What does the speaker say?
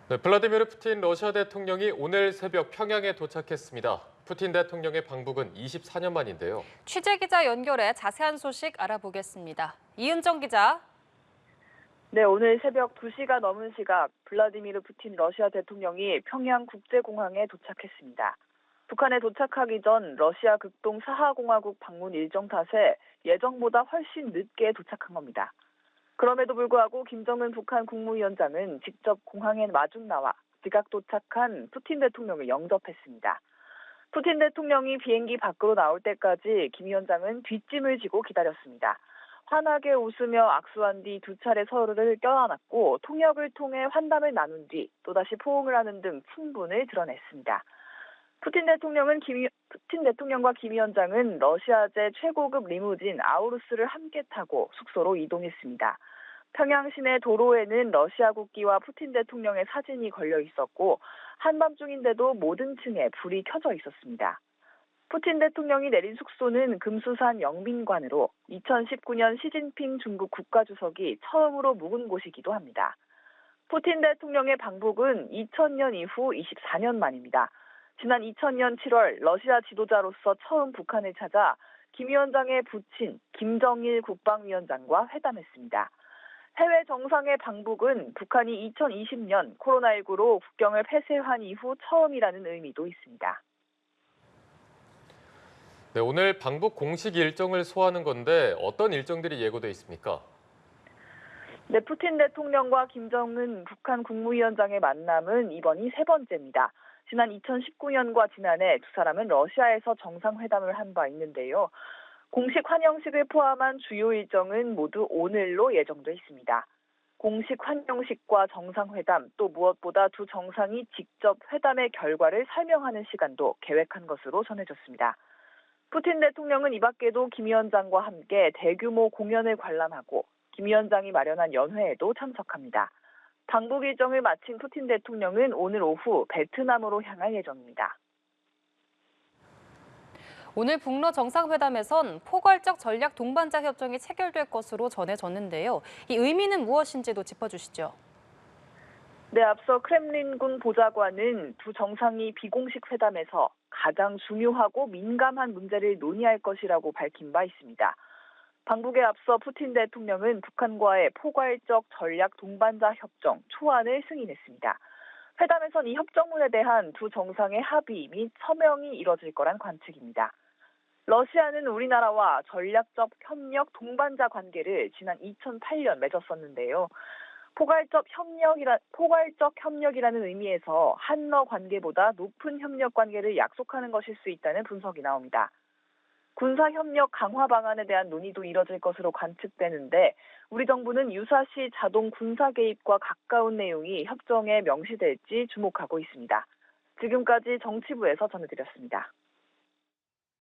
네, 블라디미르 푸틴 러시아 대통령이 오늘 새벽 평양에 도착했습니다. 푸틴 대통령의 방북은 24년 만인데요. 취재기자 연결해 자세한 소식 알아보겠습니다. 이은정 기자. 네, 오늘 새벽 2시가 넘은 시각 블라디미르 푸틴 러시아 대통령이 평양 국제공항에 도착했습니다. 북한에 도착하기 전 러시아 극동 사하공화국 방문 일정 탓에 예정보다 훨씬 늦게 도착한 겁니다. 그럼에도 불구하고 김정은 북한 국무위원장은 직접 공항에 마중 나와 지각 도착한 푸틴 대통령을 영접했습니다. 푸틴 대통령이 비행기 밖으로 나올 때까지 김 위원장은 뒷짐을 지고 기다렸습니다. 환하게 웃으며 악수한 뒤 두 차례 서로를 껴안았고 통역을 통해 환담을 나눈 뒤 또다시 포옹을 하는 등 친분을 드러냈습니다. 푸틴 대통령과 김 위원장은 러시아제 최고급 리무진 아우루스를 함께 타고 숙소로 이동했습니다. 평양 시내 도로에는 러시아 국기와 푸틴 대통령의 사진이 걸려 있었고 한밤중인데도 모든 층에 불이 켜져 있었습니다. 푸틴 대통령이 내린 숙소는 금수산 영빈관으로 2019년 시진핑 중국 국가주석이 처음으로 묵은 곳이기도 합니다. 푸틴 대통령의 방북은 2000년 이후 24년 만입니다. 지난 2000년 7월 러시아 지도자로서 처음 북한을 찾아 김 위원장의 부친 김정일 국방위원장과 회담했습니다. 해외 정상의 방북은 북한이 2020년 코로나19로 국경을 폐쇄한 이후 처음이라는 의미도 있습니다. 네, 오늘 방북 공식 일정을 소화하는 건데 어떤 일정들이 예고돼 있습니까? 네, 푸틴 대통령과 김정은 북한 국무위원장의 만남은 이번이 세 번째입니다. 지난 2019년과 지난해 두 사람은 러시아에서 정상회담을 한 바 있는데요. 공식 환영식을 포함한 주요 일정은 모두 오늘로 예정돼 있습니다. 공식 환영식과 정상회담, 또 무엇보다 두 정상이 직접 회담의 결과를 설명하는 시간도 계획한 것으로 전해졌습니다. 푸틴 대통령은 이 밖에도 김 위원장과 함께 대규모 공연을 관람하고 김 위원장이 마련한 연회에도 참석합니다. 방북 일정을 마친 푸틴 대통령은 오늘 오후 베트남으로 향할 예정입니다. 오늘 북러 정상회담에선 포괄적 전략 동반자 협정이 체결될 것으로 전해졌는데요. 이 의미는 무엇인지도 짚어주시죠. 네, 앞서 크렘린궁 보좌관은 두 정상이 비공식 회담에서 가장 중요하고 민감한 문제를 논의할 것이라고 밝힌 바 있습니다. 방북에 앞서 푸틴 대통령은 북한과의 포괄적 전략 동반자 협정 초안을 승인했습니다. 회담에선 이 협정문에 대한 두 정상의 합의 및 서명이 이뤄질 거란 관측입니다. 러시아는 우리나라와 전략적 협력 동반자 관계를 지난 2008년 맺었었는데요. 포괄적 협력이라는 의미에서 한러 관계보다 높은 협력 관계를 약속하는 것일 수 있다는 분석이 나옵니다. 군사협력 강화 방안에 대한 논의도 이뤄질 것으로 관측되는데 우리 정부는 유사시 자동 군사 개입과 가까운 내용이 협정에 명시될지 주목하고 있습니다. 지금까지 정치부에서 전해드렸습니다.